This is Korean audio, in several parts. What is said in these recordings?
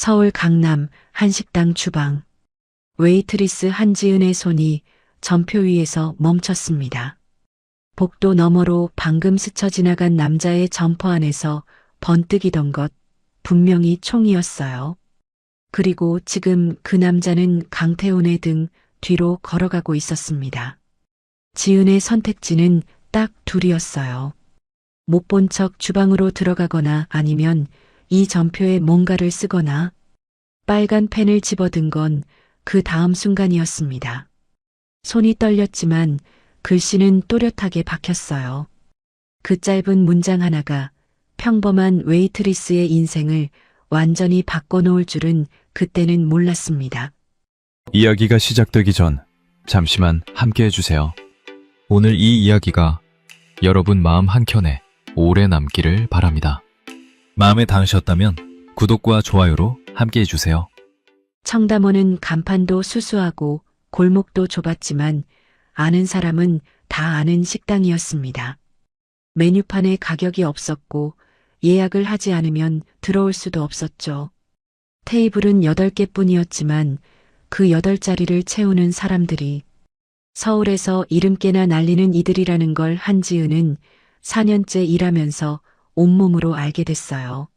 서울 강남 한식당 주방. 웨이트리스 한지은의 손이 전표 위에서 멈췄습니다. 복도 너머로 방금 스쳐 지나간 남자의 점퍼 안에서 번뜩이던 것 분명히 총이었어요. 그리고 지금 그 남자는 강태훈의 등 뒤로 걸어가고 있었습니다. 지은의 선택지는 딱 둘이었어요. 못 본 척 주방으로 들어가거나 아니면 이 전표에 뭔가를 쓰거나. 빨간 펜을 집어든 건 그 다음 순간이었습니다. 손이 떨렸지만 글씨는 또렷하게 박혔어요. 그 짧은 문장 하나가 평범한 웨이트리스의 인생을 완전히 바꿔놓을 줄은 그때는 몰랐습니다. 이야기가 시작되기 전 잠시만 함께 해주세요. 오늘 이 이야기가 여러분 마음 한켠에 오래 남기를 바랍니다. 마음에 닿으셨다면 구독과 좋아요로 함께 해주세요. 청담원은 간판도 수수하고 골목도 좁았지만 아는 사람은 다 아는 식당이었습니다. 메뉴판에 가격이 없었고 예약을 하지 않으면 들어올 수도 없었죠. 테이블은 8개뿐이었지만 그 8자리를 채우는 사람들이 서울에서 이름께나 날리는 이들이라는 걸 한지은은 4년째 일하면서 온몸으로 알게 됐어요.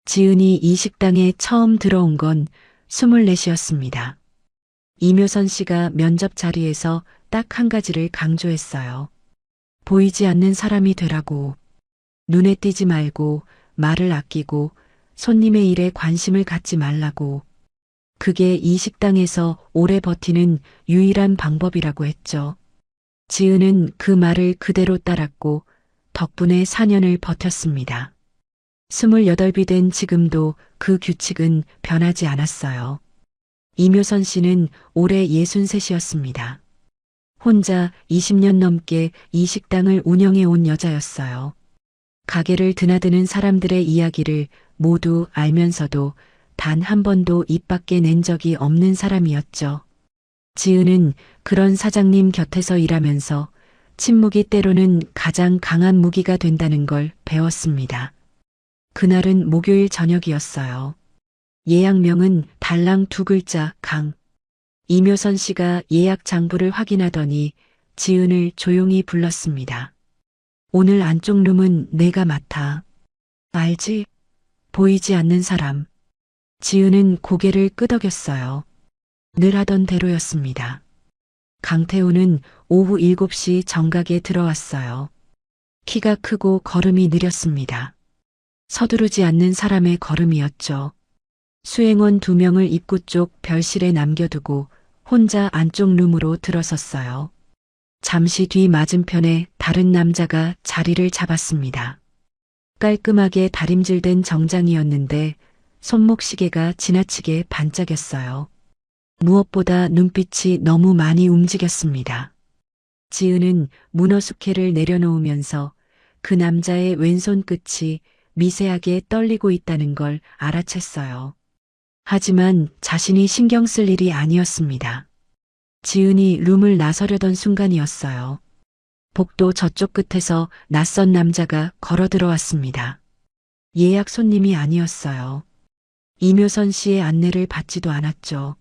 지은이 이 식당에 처음 들어온 건 24이었습니다. 이묘선 씨가 면접 자리에서 딱 한 가지를 강조했어요. 보이지 않는 사람이 되라고. 눈에 띄지 말고 말을 아끼고 손님의 일에 관심을 갖지 말라고. 그게 이 식당에서 오래 버티는 유일한 방법이라고 했죠. 지은은 그 말을 그대로 따랐고 덕분에 4년을 버텼습니다. 28이 된 지금도 그 규칙은 변하지 않았어요. 이묘선 씨는 올해 63이었습니다. 혼자 20년 넘게 이 식당을 운영해 온 여자였어요. 가게를 드나드는 사람들의 이야기를 모두 알면서도 단 한 번도 입 밖에 낸 적이 없는 사람이었죠. 지은은 그런 사장님 곁에서 일하면서 침묵이 때로는 가장 강한 무기가 된다는 걸 배웠습니다. 그날은 목요일 저녁이었어요. 예약명은 달랑 2글자 강. 이묘선 씨가 예약 장부를 확인하더니 지은을 조용히 불렀습니다. 오늘 안쪽 룸은 내가 맡아. 알지? 보이지 않는 사람. 지은은 고개를 끄덕였어요. 늘 하던 대로였습니다. 강태훈은 오후 7시 정각에 들어왔어요. 키가 크고 걸음이 느렸습니다. 서두르지 않는 사람의 걸음이었죠. 수행원 2명을 입구 쪽 별실에 남겨두고 혼자 안쪽 룸으로 들어섰어요. 잠시 뒤 맞은편에 다른 남자가 자리를 잡았습니다. 깔끔하게 다림질된 정장이었는데 손목시계가 지나치게 반짝였어요. 무엇보다 눈빛이 너무 많이 움직였습니다. 지은은 문어 숙회를 내려놓으면서 그 남자의 왼손 끝이 미세하게 떨리고 있다는 걸 알아챘어요. 하지만 자신이 신경 쓸 일이 아니었습니다. 지은이 룸을 나서려던 순간이었어요. 복도 저쪽 끝에서 낯선 남자가 걸어 들어왔습니다. 예약 손님이 아니었어요. 이묘선 씨의 안내를 받지도 않았죠.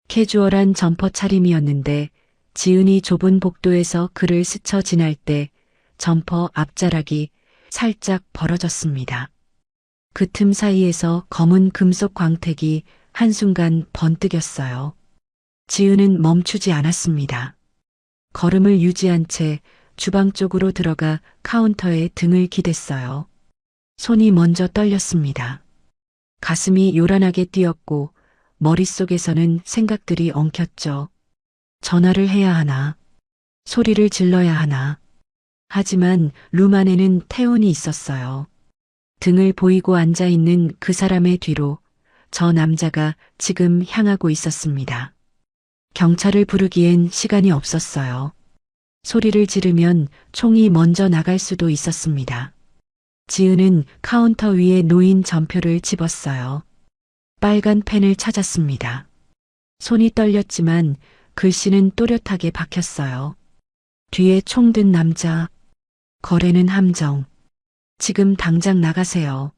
캐주얼한 점퍼 차림이었는데 지은이 좁은 복도에서 그를 스쳐 지날 때 점퍼 앞자락이 살짝 벌어졌습니다. 그 틈 사이에서 검은 금속 광택이 한순간 번뜩였어요. 지은은 멈추지 않았습니다. 걸음을 유지한 채 주방 쪽으로 들어가 카운터에 등을 기댔어요. 손이 먼저 떨렸습니다. 가슴이 요란하게 뛰었고 머릿속에서는 생각들이 엉켰죠. 전화를 해야 하나? 소리를 질러야 하나? 하지만 룸 안에는 태훈이 있었어요. 등을 보이고 앉아있는 그 사람의 뒤로 저 남자가 지금 향하고 있었습니다. 경찰을 부르기엔 시간이 없었어요. 소리를 지르면 총이 먼저 나갈 수도 있었습니다. 지은은 카운터 위에 놓인 전표를 집었어요. 빨간 펜을 찾았습니다. 손이 떨렸지만 글씨는 또렷하게 박혔어요. 뒤에 총 든 남자. 거래는 함정. 지금 당장 나가세요.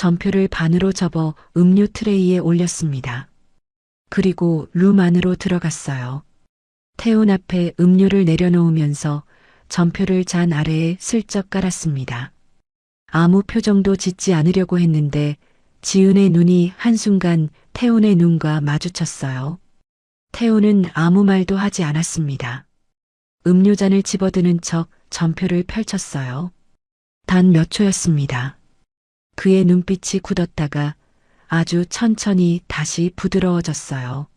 전표를 반으로 접어 음료 트레이에 올렸습니다. 그리고 룸 안으로 들어갔어요. 태훈 앞에 음료를 내려놓으면서 전표를 잔 아래에 슬쩍 깔았습니다. 아무 표정도 짓지 않으려고 했는데 지은의 눈이 한순간 태훈의 눈과 마주쳤어요. 태훈은 아무 말도 하지 않았습니다. 음료잔을 집어드는 척 전표를 펼쳤어요. 단 몇 초였습니다. 그의 눈빛이 굳었다가 아주 천천히 다시 부드러워졌어요.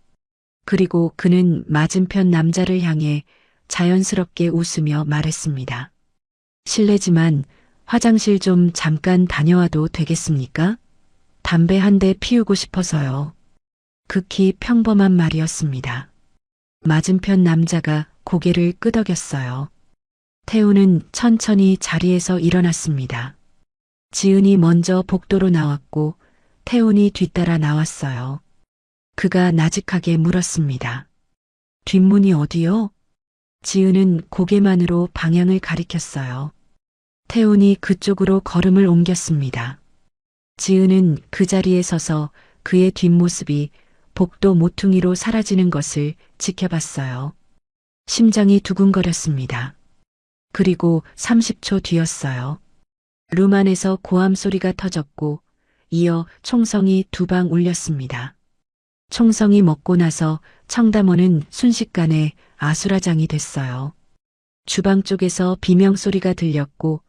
그리고 그는 맞은편 남자를 향해 자연스럽게 웃으며 말했습니다. 실례지만 화장실 좀 잠깐 다녀와도 되겠습니까? 담배 한 대 피우고 싶어서요. 극히 평범한 말이었습니다. 맞은편 남자가 고개를 끄덕였어요. 태우는 천천히 자리에서 일어났습니다. 지은이 먼저 복도로 나왔고 태훈이 뒤따라 나왔어요. 그가 나직하게 물었습니다. 뒷문이 어디요? 지은은 고개만으로 방향을 가리켰어요. 태훈이 그쪽으로 걸음을 옮겼습니다. 지은은 그 자리에 서서 그의 뒷모습이 복도 모퉁이로 사라지는 것을 지켜봤어요. 심장이 두근거렸습니다. 그리고 30초 뒤였어요. 룸 안에서 고함 소리가 터졌고 이어 총성이 두 방 울렸습니다. 총성이 먹고 나서 청담원은 순식간에 아수라장이 됐어요. 주방 쪽에서 비명소리가 들렸고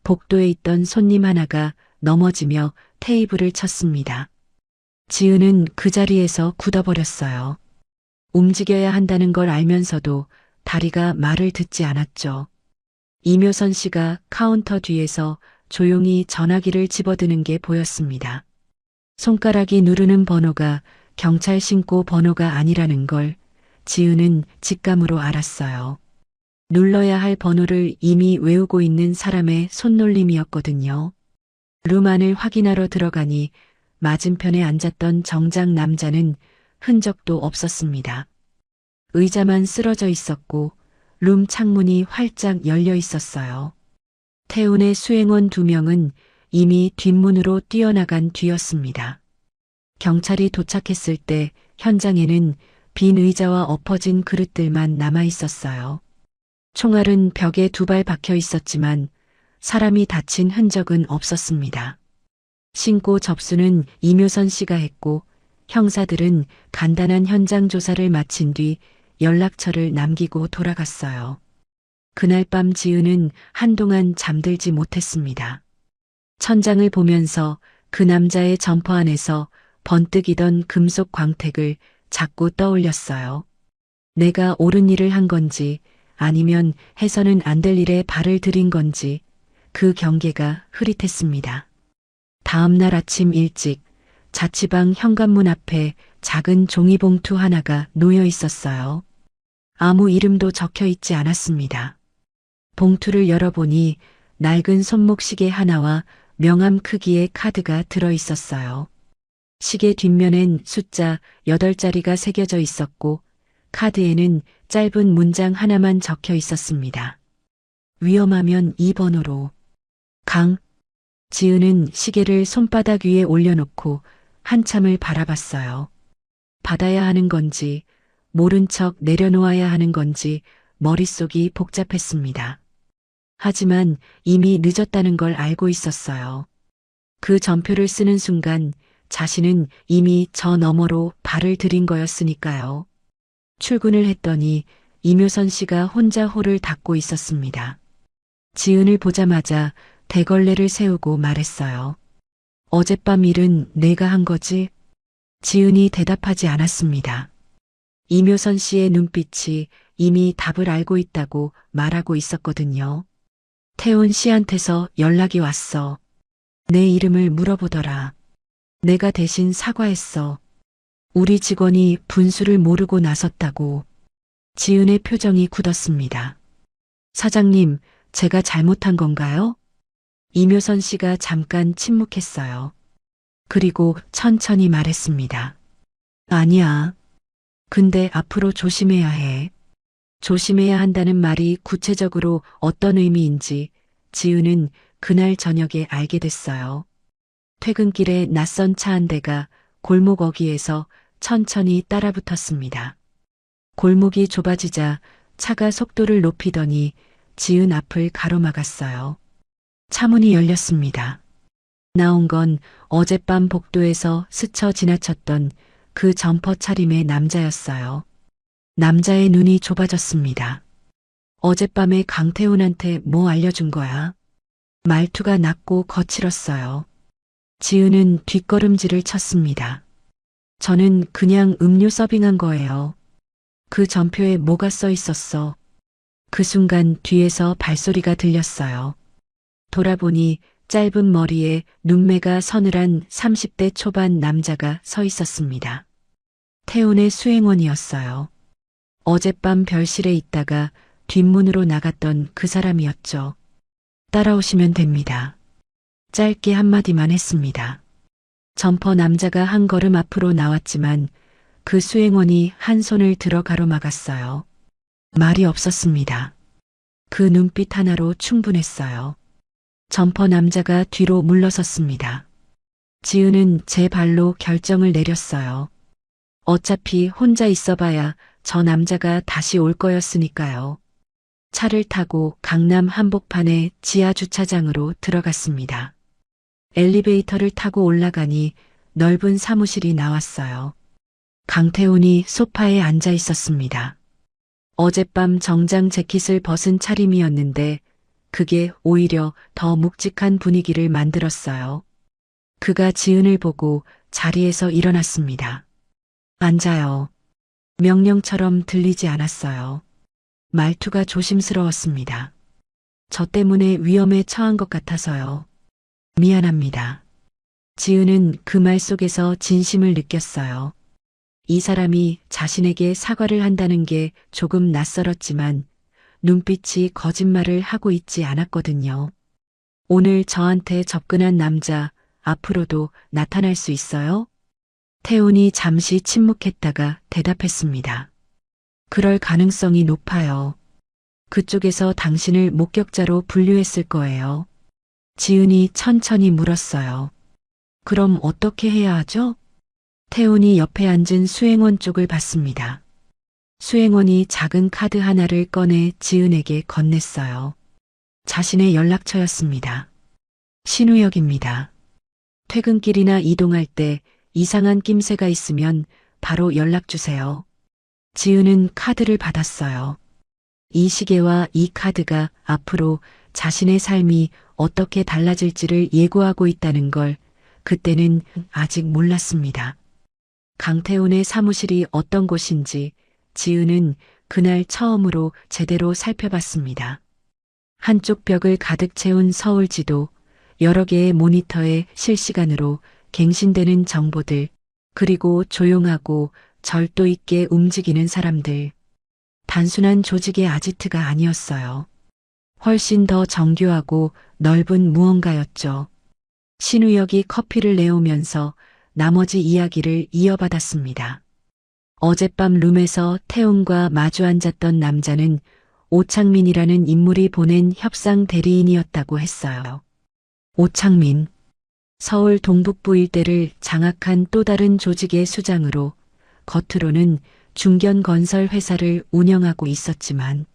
복도에 있던 손님 하나가 넘어지며 테이블을 쳤습니다. 지은은 그 자리에서 굳어버렸어요. 움직여야 한다는 걸 알면서도 다리가 말을 듣지 않았죠. 이묘선 씨가 카운터 뒤에서 조용히 전화기를 집어드는 게 보였습니다. 손가락이 누르는 번호가 경찰 신고 번호가 아니라는 걸 지은은 직감으로 알았어요. 눌러야 할 번호를 이미 외우고 있는 사람의 손놀림이었거든요. 룸 안을 확인하러 들어가니 맞은편에 앉았던 정장 남자는 흔적도 없었습니다. 의자만 쓰러져 있었고 룸 창문이 활짝 열려 있었어요. 태훈의 수행원 2명은 이미 뒷문으로 뛰어나간 뒤였습니다. 경찰이 도착했을 때 현장에는 빈 의자와 엎어진 그릇들만 남아 있었어요. 총알은 벽에 2발 박혀 있었지만 사람이 다친 흔적은 없었습니다. 신고 접수는 이묘선 씨가 했고 형사들은 간단한 현장 조사를 마친 뒤 연락처를 남기고 돌아갔어요. 그날 밤 지은은 한동안 잠들지 못했습니다. 천장을 보면서 그 남자의 점퍼 안에서 번뜩이던 금속 광택을 자꾸 떠올렸어요. 내가 옳은 일을 한 건지 아니면 해서는 안 될 일에 발을 들인 건지 그 경계가 흐릿했습니다. 다음 날 아침 일찍 자취방 현관문 앞에 작은 종이봉투 하나가 놓여 있었어요. 아무 이름도 적혀 있지 않았습니다. 봉투를 열어보니 낡은 손목시계 하나와 명함 크기의 카드가 들어 있었어요. 시계 뒷면엔 숫자 8자리가 새겨져 있었고 카드에는 짧은 문장 하나만 적혀 있었습니다. 위험하면 이 번호로. 강. 지은은 시계를 손바닥 위에 올려놓고 한참을 바라봤어요. 받아야 하는 건지 모른 척 내려놓아야 하는 건지 머릿속이 복잡했습니다. 하지만 이미 늦었다는 걸 알고 있었어요. 그 전표를 쓰는 순간 자신은 이미 저 너머로 발을 들인 거였으니까요. 출근을 했더니 이묘선 씨가 혼자 홀을 닦고 있었습니다. 지은을 보자마자 대걸레를 세우고 말했어요. 어젯밤 일은 내가 한 거지? 지은이 대답하지 않았습니다. 이묘선 씨의 눈빛이 이미 답을 알고 있다고 말하고 있었거든요. 태훈 씨한테서 연락이 왔어. 내 이름을 물어보더라. 내가 대신 사과했어. 우리 직원이 분수를 모르고 나섰다고. 지은의 표정이 굳었습니다. 사장님, 제가 잘못한 건가요? 이묘선 씨가 잠깐 침묵했어요. 그리고 천천히 말했습니다. 아니야. 근데 앞으로 조심해야 해. 조심해야 한다는 말이 구체적으로 어떤 의미인지 지은은 그날 저녁에 알게 됐어요. 퇴근길에 낯선 차 한 대가 골목 어귀에서 천천히 따라붙었습니다. 골목이 좁아지자 차가 속도를 높이더니 지은 앞을 가로막았어요. 차문이 열렸습니다. 나온 건 어젯밤 복도에서 스쳐 지나쳤던 그 점퍼 차림의 남자였어요. 남자의 눈이 좁아졌습니다. 어젯밤에 강태훈한테 뭐 알려준 거야? 말투가 낮고 거칠었어요. 지은은 뒷걸음질을 쳤습니다. 저는 그냥 음료 서빙한 거예요. 그 전표에 뭐가 써 있었어? 그 순간 뒤에서 발소리가 들렸어요. 돌아보니 짧은 머리에 눈매가 서늘한 30대 초반 남자가 서 있었습니다. 태훈의 수행원이었어요. 어젯밤 별실에 있다가 뒷문으로 나갔던 그 사람이었죠. 따라오시면 됩니다. 짧게 한마디만 했습니다. 점퍼 남자가 한 걸음 앞으로 나왔지만 그 수행원이 한 손을 들어 가로막았어요. 말이 없었습니다. 그 눈빛 하나로 충분했어요. 점퍼 남자가 뒤로 물러섰습니다. 지은은 제 발로 결정을 내렸어요. 어차피 혼자 있어봐야 저 남자가 다시 올 거였으니까요. 차를 타고 강남 한복판의 지하 주차장으로 들어갔습니다. 엘리베이터를 타고 올라가니 넓은 사무실이 나왔어요. 강태훈이 소파에 앉아 있었습니다. 어젯밤 정장 재킷을 벗은 차림이었는데 그게 오히려 더 묵직한 분위기를 만들었어요. 그가 지은을 보고 자리에서 일어났습니다. 앉아요. 명령처럼 들리지 않았어요. 말투가 조심스러웠습니다. 저 때문에 위험에 처한 것 같아서요. 미안합니다. 지은은 그 말 속에서 진심을 느꼈어요. 이 사람이 자신에게 사과를 한다는 게 조금 낯설었지만 눈빛이 거짓말을 하고 있지 않았거든요. 오늘 저한테 접근한 남자 앞으로도 나타날 수 있어요? 태훈이 잠시 침묵했다가 대답했습니다. 그럴 가능성이 높아요. 그쪽에서 당신을 목격자로 분류했을 거예요. 지은이 천천히 물었어요. 그럼 어떻게 해야 하죠? 태훈이 옆에 앉은 수행원 쪽을 봤습니다. 수행원이 작은 카드 하나를 꺼내 지은에게 건넸어요. 자신의 연락처였습니다. 신우역입니다. 퇴근길이나 이동할 때 이상한 낌새가 있으면 바로 연락 주세요. 지은은 카드를 받았어요. 이 시계와 이 카드가 앞으로 자신의 삶이 어떻게 달라질지를 예고하고 있다는 걸 그때는 아직 몰랐습니다. 강태훈의 사무실이 어떤 곳인지 지은은 그날 처음으로 제대로 살펴봤습니다. 한쪽 벽을 가득 채운 서울지도, 여러 개의 모니터에 실시간으로 갱신되는 정보들, 그리고 조용하고 절도 있게 움직이는 사람들. 단순한 조직의 아지트가 아니었어요. 훨씬 더 정교하고 넓은 무언가였죠. 신우역이 커피를 내오면서 나머지 이야기를 이어받았습니다. 어젯밤 룸에서 태훈과 마주 앉았던 남자는 오창민이라는 인물이 보낸 협상 대리인이었다고 했어요. 오창민. 서울 동북부 일대를 장악한 또 다른 조직의 수장으로 겉으로는 중견건설 회사를 운영하고 있었지만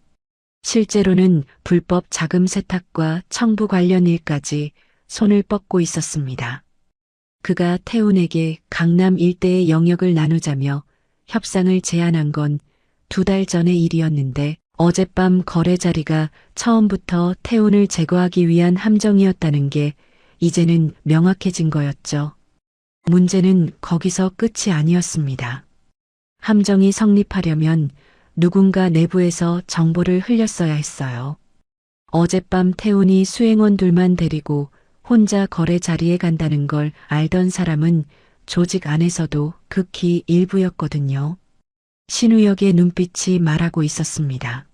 실제로는 불법 자금 세탁과 청부 관련 일까지 손을 뻗고 있었습니다. 그가 태훈에게 강남 일대의 영역을 나누자며 협상을 제안한 건 2달 전의 일이었는데 어젯밤 거래 자리가 처음부터 태훈을 제거하기 위한 함정이었다는 게 이제는 명확해진 거였죠. 문제는 거기서 끝이 아니었습니다. 함정이 성립하려면 누군가 내부에서 정보를 흘렸어야 했어요. 어젯밤 태훈이 수행원 둘만 데리고 혼자 거래 자리에 간다는 걸 알던 사람은 조직 안에서도 극히 일부였거든요. 신우역의 눈빛이 말하고 있었습니다.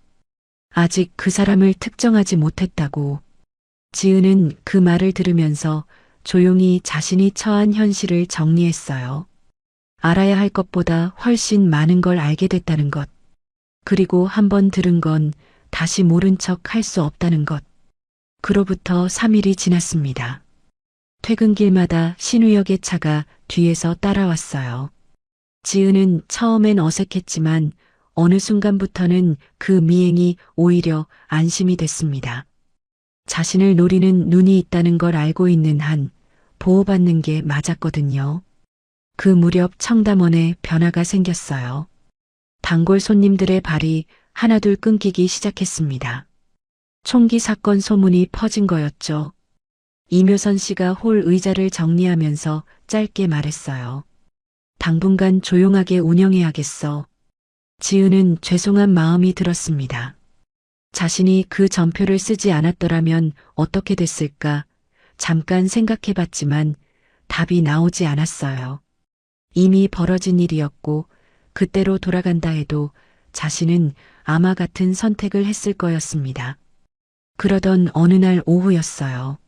아직 그 사람을 특정하지 못했다고. 지은은 그 말을 들으면서 조용히 자신이 처한 현실을 정리했어요. 알아야 할 것보다 훨씬 많은 걸 알게 됐다는 것. 그리고 한번 들은 건 다시 모른 척 할 수 없다는 것. 그로부터 3일이 지났습니다. 퇴근길마다 신우역의 차가 뒤에서 따라왔어요. 지은은 처음엔 어색했지만 어느 순간부터는 그 미행이 오히려 안심이 됐습니다. 자신을 노리는 눈이 있다는 걸 알고 있는 한 보호받는 게 맞았거든요. 그 무렵 청담원에 변화가 생겼어요. 단골 손님들의 발이 하나둘 끊기기 시작했습니다. 총기 사건 소문이 퍼진 거였죠. 이묘선 씨가 홀 의자를 정리하면서 짧게 말했어요. 당분간 조용하게 운영해야겠어. 지은은 죄송한 마음이 들었습니다. 자신이 그 전표를 쓰지 않았더라면 어떻게 됐을까 잠깐 생각해봤지만 답이 나오지 않았어요. 이미 벌어진 일이었고 그때로 돌아간다 해도 자신은 아마 같은 선택을 했을 거였습니다. 그러던 어느 날 오후였어요.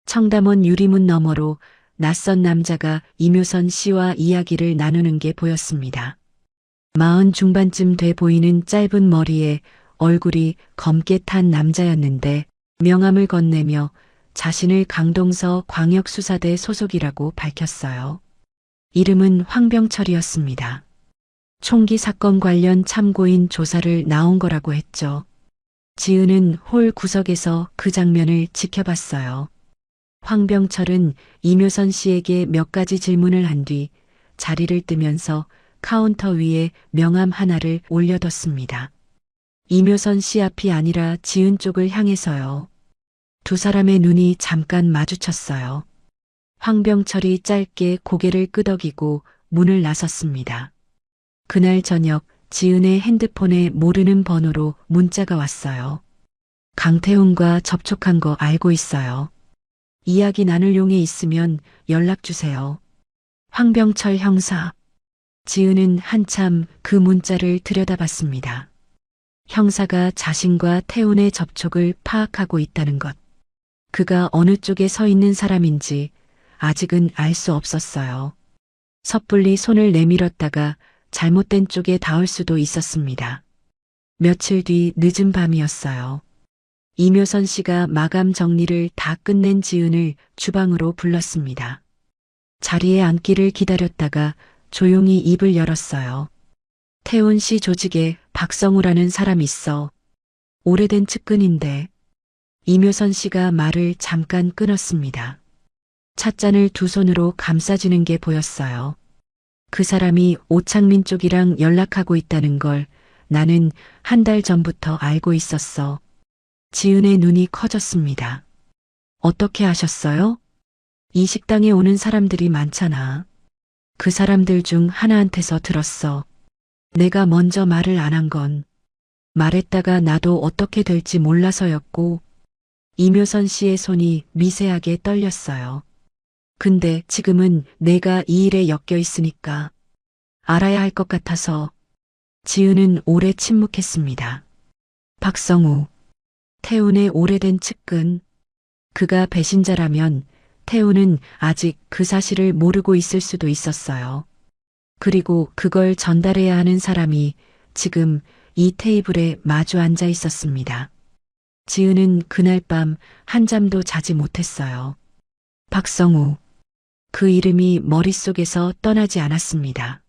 청담원 유리문 너머로 낯선 남자가 이묘선 씨와 이야기를 나누는 게 보였습니다. 40 중반쯤 돼 보이는 짧은 머리에 얼굴이 검게 탄 남자였는데 명함을 건네며 자신을 강동서 광역수사대 소속이라고 밝혔어요. 이름은 황병철이었습니다. 총기 사건 관련 참고인 조사를 나온 거라고 했죠. 지은은 홀 구석에서 그 장면을 지켜봤어요. 황병철은 이묘선 씨에게 몇 가지 질문을 한 뒤 자리를 뜨면서 카운터 위에 명함 하나를 올려뒀습니다. 이묘선 씨 앞이 아니라 지은 쪽을 향해서요. 두 사람의 눈이 잠깐 마주쳤어요. 황병철이 짧게 고개를 끄덕이고 문을 나섰습니다. 그날 저녁 지은의 핸드폰에 모르는 번호로 문자가 왔어요. 강태훈과 접촉한 거 알고 있어요. 이야기 나눌 용이 있으면 연락 주세요. 황병철 형사. 지은은 한참 그 문자를 들여다봤습니다. 형사가 자신과 태훈의 접촉을 파악하고 있다는 것. 그가 어느 쪽에 서 있는 사람인지 아직은 알 수 없었어요. 섣불리 손을 내밀었다가 잘못된 쪽에 닿을 수도 있었습니다. 며칠 뒤 늦은 밤이었어요. 이묘선 씨가 마감 정리를 다 끝낸 지은을 주방으로 불렀습니다. 자리에 앉기를 기다렸다가 조용히 입을 열었어요. 태훈 씨 조직에 박성우라는 사람 있어. 오래된 측근인데. 이묘선 씨가 말을 잠깐 끊었습니다. 찻잔을 두 손으로 감싸지는 게 보였어요. 그 사람이 오창민 쪽이랑 연락하고 있다는 걸 나는 한 달 전부터 알고 있었어. 지은의 눈이 커졌습니다. 어떻게 아셨어요? 이 식당에 오는 사람들이 많잖아. 그 사람들 중 하나한테서 들었어. 내가 먼저 말을 안 한 건 말했다가 나도 어떻게 될지 몰라서였고 이묘선 씨의 손이 미세하게 떨렸어요. 근데 지금은 내가 이 일에 엮여 있으니까 알아야 할 것 같아서. 지은은 오래 침묵했습니다. 박성우, 태훈의 오래된 측근. 그가 배신자라면 태훈은 아직 그 사실을 모르고 있을 수도 있었어요. 그리고 그걸 전달해야 하는 사람이 지금 이 테이블에 마주 앉아 있었습니다. 지은은 그날 밤 한잠도 자지 못했어요. 박성우. 그 이름이 머릿속에서 떠나지 않았습니다.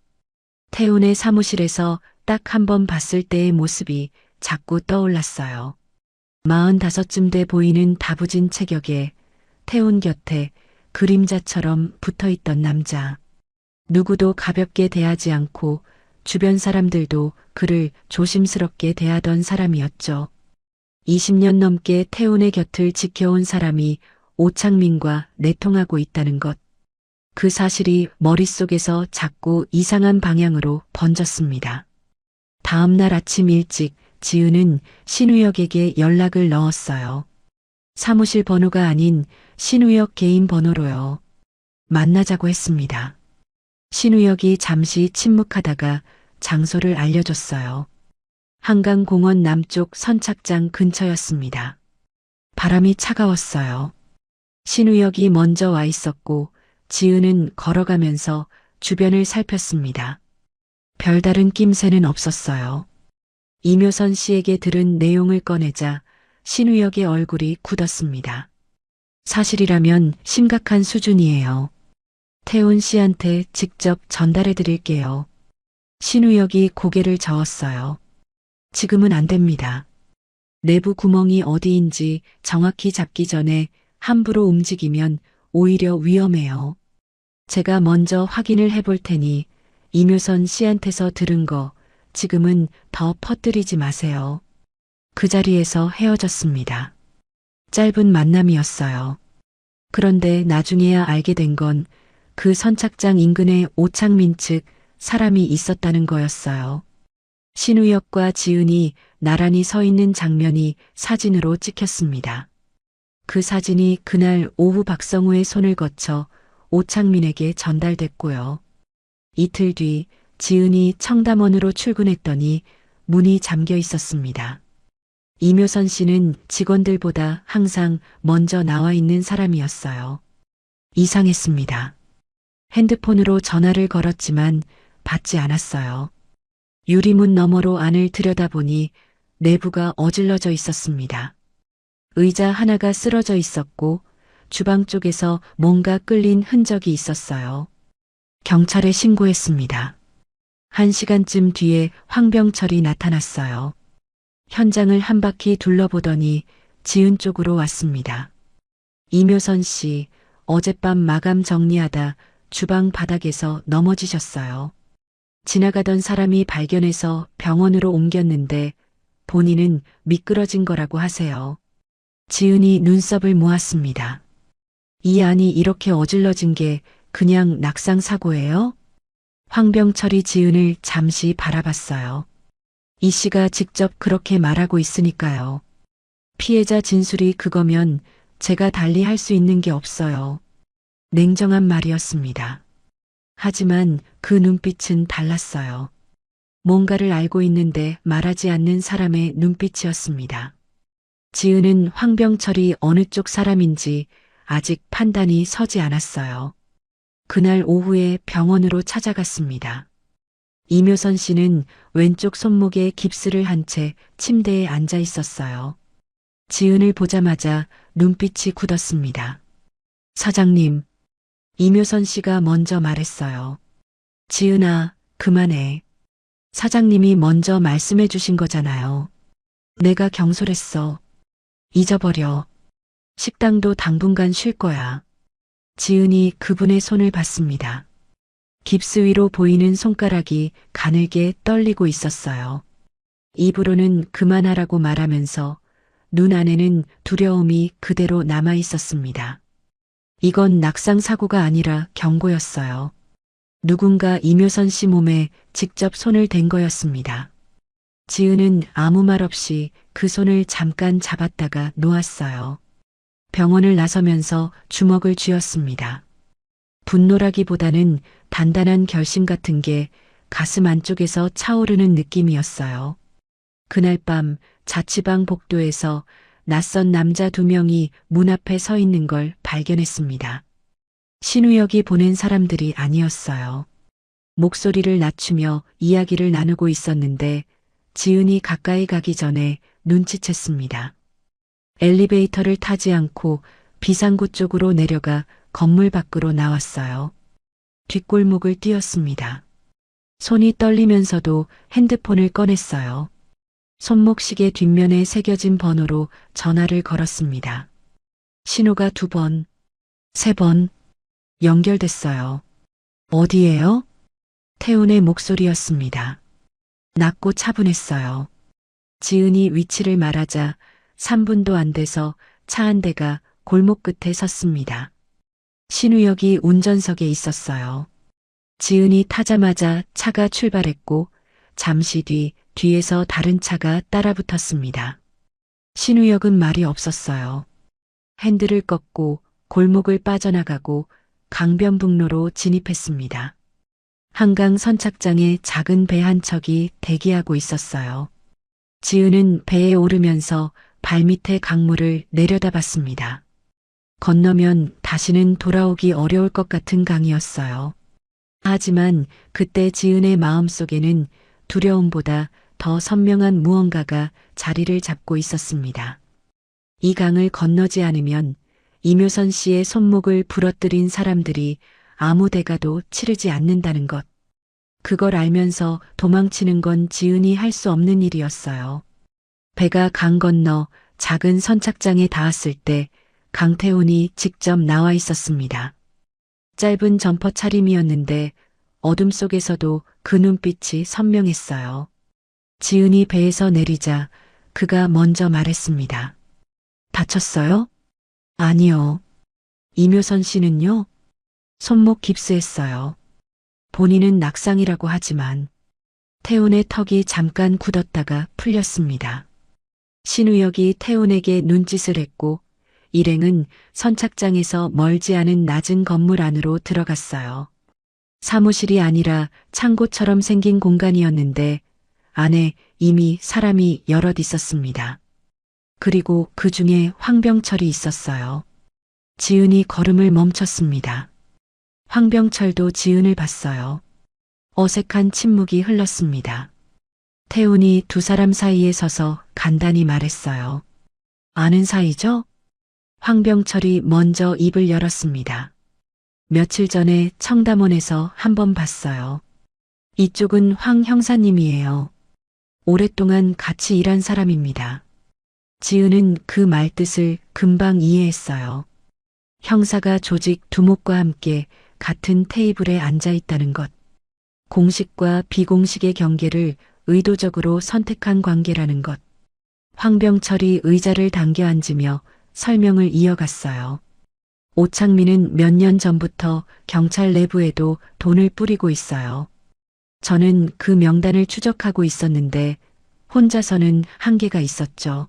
태훈의 사무실에서 딱 한 번 봤을 때의 모습이 자꾸 떠올랐어요. 45쯤 돼 보이는 다부진 체격에 태훈 곁에 그림자처럼 붙어있던 남자. 누구도 가볍게 대하지 않고 주변 사람들도 그를 조심스럽게 대하던 사람이었죠. 20년 넘게 태훈의 곁을 지켜온 사람이 오창민과 내통하고 있다는 것. 그 사실이 머릿속에서 자꾸 이상한 방향으로 번졌습니다. 다음 날 아침 일찍 지은은 신우혁에게 연락을 넣었어요. 사무실 번호가 아닌 신우혁 개인 번호로요. 만나자고 했습니다. 신우혁이 잠시 침묵하다가 장소를 알려줬어요. 한강공원 남쪽 선착장 근처였습니다. 바람이 차가웠어요. 신우혁이 먼저 와 있었고 지은은 걸어가면서 주변을 살폈습니다. 별다른 낌새는 없었어요. 이묘선 씨에게 들은 내용을 꺼내자 신우혁의 얼굴이 굳었습니다. 사실이라면 심각한 수준이에요. 태훈 씨한테 직접 전달해 드릴게요. 신우혁이 고개를 저었어요. 지금은 안 됩니다. 내부 구멍이 어디인지 정확히 잡기 전에 함부로 움직이면 오히려 위험해요. 제가 먼저 확인을 해볼 테니 이묘선 씨한테서 들은 거 지금은 더 퍼뜨리지 마세요. 그 자리에서 헤어졌습니다. 짧은 만남이었어요. 그런데 나중에야 알게 된 건 그 선착장 인근에 오창민 측 사람이 있었다는 거였어요. 신우혁과 지은이 나란히 서 있는 장면이 사진으로 찍혔습니다. 그 사진이 그날 오후 박성우의 손을 거쳐 오창민에게 전달됐고요. 이틀 뒤 지은이 청담원으로 출근했더니 문이 잠겨 있었습니다. 이묘선 씨는 직원들보다 항상 먼저 나와 있는 사람이었어요. 이상했습니다. 핸드폰으로 전화를 걸었지만 받지 않았어요. 유리문 너머로 안을 들여다보니 내부가 어질러져 있었습니다. 의자 하나가 쓰러져 있었고 주방 쪽에서 뭔가 끌린 흔적이 있었어요. 경찰에 신고했습니다. 1시간쯤 뒤에 황병철이 나타났어요. 현장을 한 바퀴 둘러보더니 지은 쪽으로 왔습니다. 이묘선 씨, 어젯밤 마감 정리하다 주방 바닥에서 넘어지셨어요. 지나가던 사람이 발견해서 병원으로 옮겼는데 본인은 미끄러진 거라고 하세요. 지은이 눈썹을 모았습니다. 이 안이 이렇게 어질러진 게 그냥 낙상 사고예요? 황병철이 지은을 잠시 바라봤어요. 이 씨가 직접 그렇게 말하고 있으니까요. 피해자 진술이 그거면 제가 달리 할 수 있는 게 없어요. 냉정한 말이었습니다. 하지만 그 눈빛은 달랐어요. 뭔가를 알고 있는데 말하지 않는 사람의 눈빛이었습니다. 지은은 황병철이 어느 쪽 사람인지 아직 판단이 서지 않았어요. 그날 오후에 병원으로 찾아갔습니다. 이묘선 씨는 왼쪽 손목에 깁스를 한 채 침대에 앉아 있었어요. 지은을 보자마자 눈빛이 굳었습니다. 사장님, 이묘선 씨가 먼저 말했어요. 지은아, 그만해. 사장님이 먼저 말씀해 주신 거잖아요. 내가 경솔했어. 잊어버려. 식당도 당분간 쉴 거야. 지은이 그분의 손을 봤습니다. 깁스 위로 보이는 손가락이 가늘게 떨리고 있었어요. 입으로는 그만하라고 말하면서 눈 안에는 두려움이 그대로 남아 있었습니다. 이건 낙상 사고가 아니라 경고였어요. 누군가 이묘선 씨 몸에 직접 손을 댄 거였습니다. 지은은 아무 말 없이 그 손을 잠깐 잡았다가 놓았어요. 병원을 나서면서 주먹을 쥐었습니다. 분노라기보다는 단단한 결심 같은 게 가슴 안쪽에서 차오르는 느낌이었어요. 그날 밤 자취방 복도에서 낯선 남자 2명이 문 앞에 서 있는 걸 발견했습니다. 신우혁이 보낸 사람들이 아니었어요. 목소리를 낮추며 이야기를 나누고 있었는데 지은이 가까이 가기 전에 눈치챘습니다. 엘리베이터를 타지 않고 비상구 쪽으로 내려가 건물 밖으로 나왔어요. 뒷골목을 뛰었습니다. 손이 떨리면서도 핸드폰을 꺼냈어요. 손목시계 뒷면에 새겨진 번호로 전화를 걸었습니다. 신호가 2번, 3번 연결됐어요. 어디예요? 태훈의 목소리였습니다. 낮고 차분했어요. 지은이 위치를 말하자 3분도 안 돼서 차 한 대가 골목 끝에 섰습니다. 신우혁이 운전석에 있었어요. 지은이 타자마자 차가 출발했고 잠시 뒤에서 다른 차가 따라붙었습니다. 신우혁은 말이 없었어요. 핸들을 꺾고 골목을 빠져나가고 강변북로로 진입했습니다. 한강 선착장에 작은 배 한 척이 대기하고 있었어요. 지은은 배에 오르면서 발밑의 강물을 내려다봤습니다. 건너면 다시는 돌아오기 어려울 것 같은 강이었어요. 하지만 그때 지은의 마음속에는 두려움보다 더 선명한 무언가가 자리를 잡고 있었습니다. 이 강을 건너지 않으면 이묘선 씨의 손목을 부러뜨린 사람들이 아무 대가도 치르지 않는다는 것. 그걸 알면서 도망치는 건 지은이 할 수 없는 일이었어요. 배가 강 건너 작은 선착장에 닿았을 때 강태훈이 직접 나와 있었습니다. 짧은 점퍼 차림이었는데 어둠 속에서도 그 눈빛이 선명했어요. 지은이 배에서 내리자 그가 먼저 말했습니다. 다쳤어요? 아니요. 이묘선 씨는요? 손목 깁스했어요. 본인은 낙상이라고 하지만 태훈의 턱이 잠깐 굳었다가 풀렸습니다. 신우혁이 태훈에게 눈짓을 했고 일행은 선착장에서 멀지 않은 낮은 건물 안으로 들어갔어요. 사무실이 아니라 창고처럼 생긴 공간이었는데 안에 이미 사람이 여럿 있었습니다. 그리고 그 중에 황병철이 있었어요. 지은이 걸음을 멈췄습니다. 황병철도 지은을 봤어요. 어색한 침묵이 흘렀습니다. 태훈이 두 사람 사이에 서서 간단히 말했어요. 아는 사이죠? 황병철이 먼저 입을 열었습니다. 며칠 전에 청담원에서 한 번 봤어요. 이쪽은 황 형사님이에요. 오랫동안 같이 일한 사람입니다. 지은은 그 말뜻을 금방 이해했어요. 형사가 조직 두목과 함께 같은 테이블에 앉아 있다는 것. 공식과 비공식의 경계를 의도적으로 선택한 관계라는 것. 황병철이 의자를 당겨 앉으며 설명을 이어갔어요. 오창민은 몇 년 전부터 경찰 내부에도 돈을 뿌리고 있어요. 저는 그 명단을 추적하고 있었는데 혼자서는 한계가 있었죠.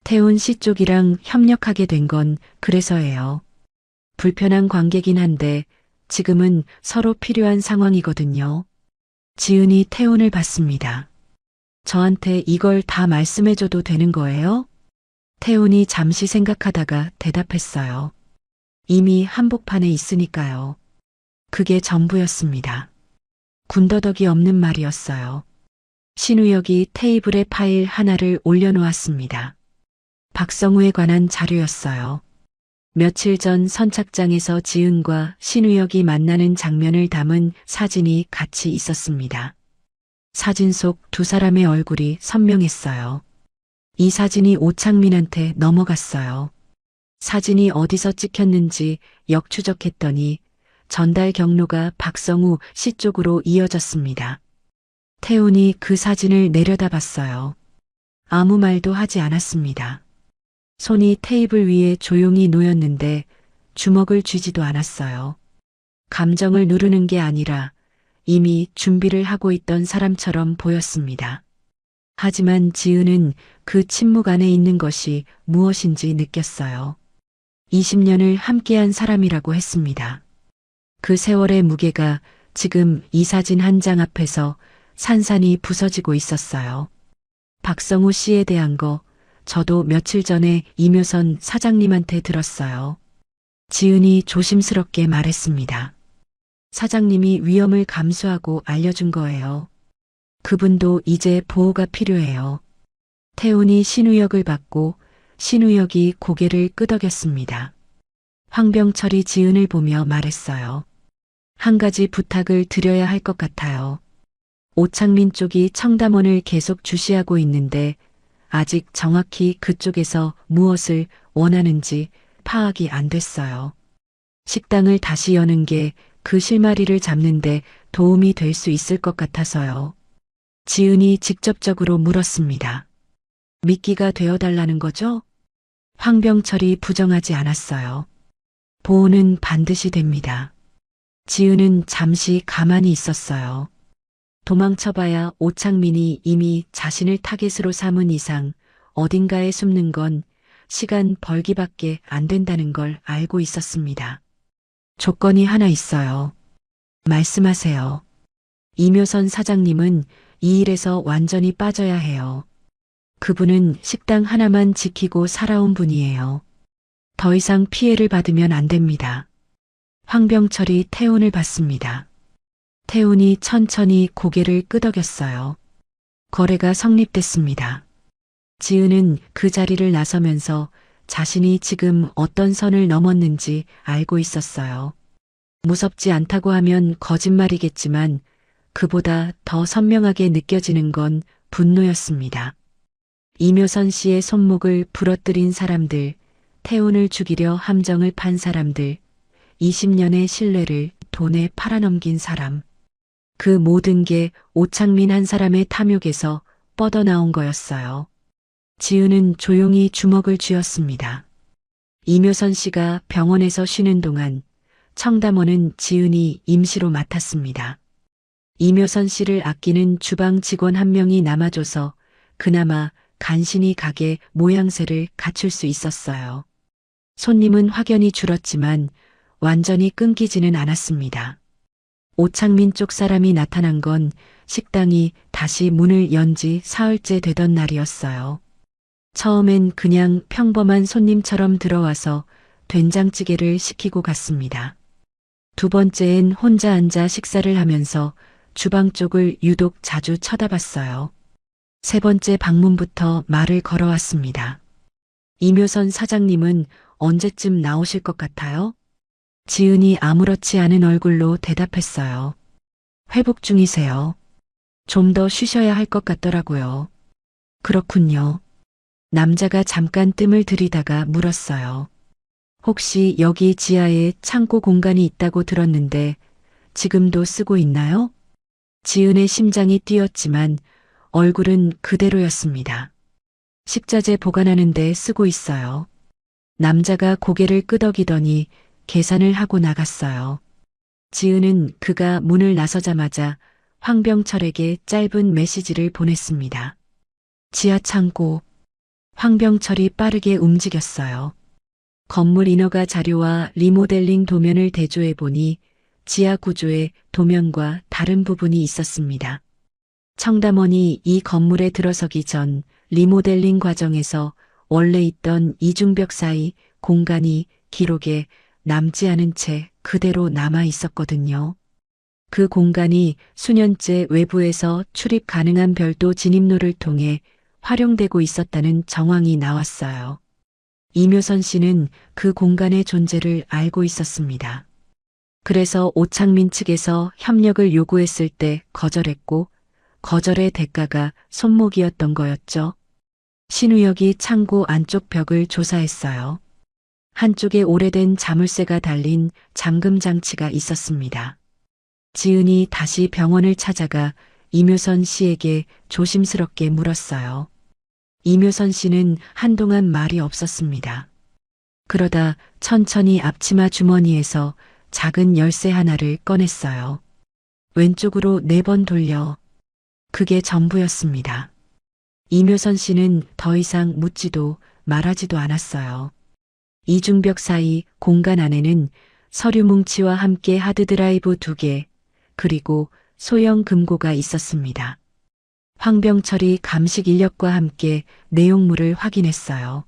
태훈 씨 쪽이랑 협력하게 된 건 그래서예요. 불편한 관계긴 한데 지금은 서로 필요한 상황이거든요. 지은이 태훈을 봤습니다. 저한테 이걸 다 말씀해줘도 되는 거예요? 태훈이 잠시 생각하다가 대답했어요. 이미 한복판에 있으니까요. 그게 전부였습니다. 군더더기 없는 말이었어요. 신우혁이 테이블에 파일 하나를 올려놓았습니다. 박성우에 관한 자료였어요. 며칠 전 선착장에서 지은과 신우혁이 만나는 장면을 담은 사진이 같이 있었습니다. 사진 속 두 사람의 얼굴이 선명했어요. 이 사진이 오창민한테 넘어갔어요. 사진이 어디서 찍혔는지 역추적했더니 전달 경로가 박성우 씨 쪽으로 이어졌습니다. 태훈이 그 사진을 내려다봤어요. 아무 말도 하지 않았습니다. 손이 테이블 위에 조용히 놓였는데 주먹을 쥐지도 않았어요. 감정을 누르는 게 아니라 이미 준비를 하고 있던 사람처럼 보였습니다. 하지만 지은은 그 침묵 안에 있는 것이 무엇인지 느꼈어요. 20년을 함께한 사람이라고 했습니다. 그 세월의 무게가 지금 이 사진 한 장 앞에서 산산이 부서지고 있었어요. 박성우 씨에 대한 거 저도 며칠 전에 이묘선 사장님한테 들었어요. 지은이 조심스럽게 말했습니다. 사장님이 위험을 감수하고 알려준 거예요. 그분도 이제 보호가 필요해요. 태훈이 신우혁을 받고 신우혁이 고개를 끄덕였습니다. 황병철이 지은을 보며 말했어요. 한 가지 부탁을 드려야 할 것 같아요. 오창민 쪽이 청담원을 계속 주시하고 있는데 아직 정확히 그쪽에서 무엇을 원하는지 파악이 안 됐어요. 식당을 다시 여는 게 그 실마리를 잡는데 도움이 될 수 있을 것 같아서요. 지은이 직접적으로 물었습니다. 미끼가 되어달라는 거죠? 황병철이 부정하지 않았어요. 보호는 반드시 됩니다. 지은은 잠시 가만히 있었어요. 도망쳐봐야 오창민이 이미 자신을 타겟으로 삼은 이상 어딘가에 숨는 건 시간 벌기밖에 안 된다는 걸 알고 있었습니다. 조건이 하나 있어요. 말씀하세요. 이묘선 사장님은 이 일에서 완전히 빠져야 해요. 그분은 식당 하나만 지키고 살아온 분이에요. 더 이상 피해를 받으면 안 됩니다. 황병철이 태훈을 봤습니다. 태훈이 천천히 고개를 끄덕였어요. 거래가 성립됐습니다. 지은은 그 자리를 나서면서 자신이 지금 어떤 선을 넘었는지 알고 있었어요. 무섭지 않다고 하면 거짓말이겠지만 그보다 더 선명하게 느껴지는 건 분노였습니다. 이묘선 씨의 손목을 부러뜨린 사람들, 태훈을 죽이려 함정을 판 사람들, 20년의 신뢰를 돈에 팔아넘긴 사람. 그 모든 게 오창민 한 사람의 탐욕에서 뻗어나온 거였어요. 지은은 조용히 주먹을 쥐었습니다. 이묘선 씨가 병원에서 쉬는 동안 청담원은 지은이 임시로 맡았습니다. 이묘선 씨를 아끼는 주방 직원 한 명이 남아줘서 그나마 간신히 가게 모양새를 갖출 수 있었어요. 손님은 확연히 줄었지만 완전히 끊기지는 않았습니다. 오창민 쪽 사람이 나타난 건 식당이 다시 문을 연 지 사흘째 되던 날이었어요. 처음엔 그냥 평범한 손님처럼 들어와서 된장찌개를 시키고 갔습니다. 두 번째엔 혼자 앉아 식사를 하면서 주방 쪽을 유독 자주 쳐다봤어요. 세 번째 방문부터 말을 걸어왔습니다. 이묘선 사장님은 언제쯤 나오실 것 같아요? 지은이 아무렇지 않은 얼굴로 대답했어요. 회복 중이세요. 좀 더 쉬셔야 할 것 같더라고요. 그렇군요. 남자가 잠깐 뜸을 들이다가 물었어요. 혹시 여기 지하에 창고 공간이 있다고 들었는데 지금도 쓰고 있나요? 지은의 심장이 뛰었지만 얼굴은 그대로였습니다. 식자재 보관하는 데 쓰고 있어요. 남자가 고개를 끄덕이더니 계산을 하고 나갔어요. 지은은 그가 문을 나서자마자 황병철에게 짧은 메시지를 보냈습니다. 지하 창고. 황병철이 빠르게 움직였어요. 건물 인허가 자료와 리모델링 도면을 대조해 보니 지하 구조의 도면과 다른 부분이 있었습니다. 청담원이 이 건물에 들어서기 전 리모델링 과정에서 원래 있던 이중벽 사이 공간이 기록에 남지 않은 채 그대로 남아 있었거든요. 그 공간이 수년째 외부에서 출입 가능한 별도 진입로를 통해 활용되고 있었다는 정황이 나왔어요. 이묘선 씨는 그 공간의 존재를 알고 있었습니다. 그래서 오창민 측에서 협력을 요구했을 때 거절했고 거절의 대가가 손목이었던 거였죠. 신우혁이 창고 안쪽 벽을 조사했어요. 한쪽에 오래된 자물쇠가 달린 잠금 장치가 있었습니다. 지은이 다시 병원을 찾아가 이묘선 씨에게 조심스럽게 물었어요. 이묘선 씨는 한동안 말이 없었습니다. 그러다 천천히 앞치마 주머니에서 작은 열쇠 하나를 꺼냈어요. 왼쪽으로 4번 돌려. 그게 전부였습니다. 이묘선 씨는 더 이상 묻지도 말하지도 않았어요. 이중벽 사이 공간 안에는 서류 뭉치와 함께 하드드라이브 2개, 그리고 소형 금고가 있었습니다. 황병철이 감식 인력과 함께 내용물을 확인했어요.